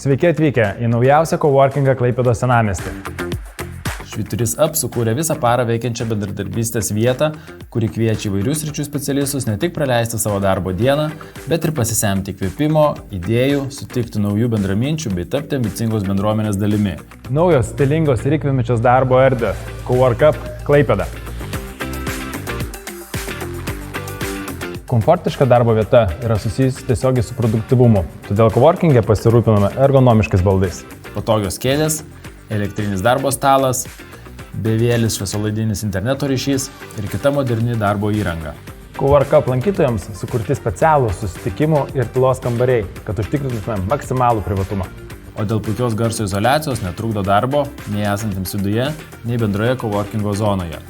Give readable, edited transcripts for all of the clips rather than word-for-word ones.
Sveiki atvykę į naujausią coworkingą Klaipėdos senamiestį. Švyturys Up sukūrė visą parą veikiančią bendradarbystės vietą, kuri kviečia įvairių sričių specialistus ne tik praleisti savo darbo dieną, bet ir pasisemti įkvėpimo, idėjų, sutikti naujų bendraminčių bei tapti ambicingos bendruomenės dalimi. Naujos, stilingos ir įkvepiančios darbo erdvės Cowork Up Klaipėda. Komfortiška darbo vieta yra susijusi tiesiogiai su produktyvumu, todėl coworking'e pasirūpiname ergonomiškais baldais. Patogios kėdės, elektrinis darbo stalas, bevėlis šviesolaidinis interneto ryšys ir kita moderni darbo įranga. Cowork Up lankytojams sukurti specialūs susitikimų ir tylos kambariai, kad užtikrintume maksimalų privatumą. O dėl puikios garso izoliacijos netrukdo darbo nei esantiems viduje, nei bendroje coworkingo zonoje.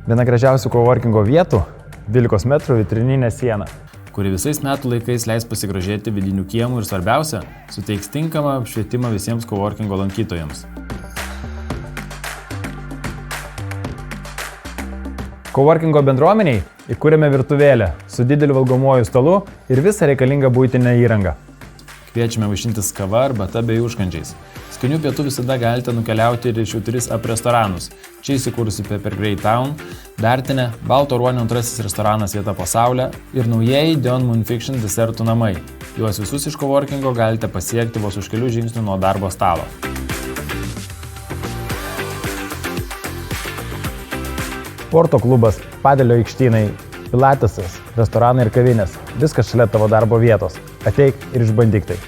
Viena gražiausių coworkingo vietų – 12 metrų vitrininė siena, kuri visais metų laikais leis pasigrožėti vidinių kiemų ir svarbiausia, suteiks tinkamą apšvietimą visiems coworkingo lankytojams. Coworkingo bendruomeniai įkūrėme virtuvėlę su dideliu valgomuoju stalu ir visą reikalingą buitinę įrangą. Kviečiame vaišintis kava arbata bei užkandžiais. Skanių pietų visada galite nukeliauti ir į Švyturys Up restoranus. Čia įsikūrusi Pepper Grey Town, Dartinė, Balto ruonio antrasis restoranas vieta po saule ir naujieji Dion Moon Fiction desertų namai. Juos visus iš coworkingo galite pasiekti vos už kelių žingsnių nuo darbo stalo. Sporto klubas, padelio aikštynai, pilatesas, restoranai ir kavinės. Viskas šalia tavo darbo vietos. Ateik ir išbandyk tai.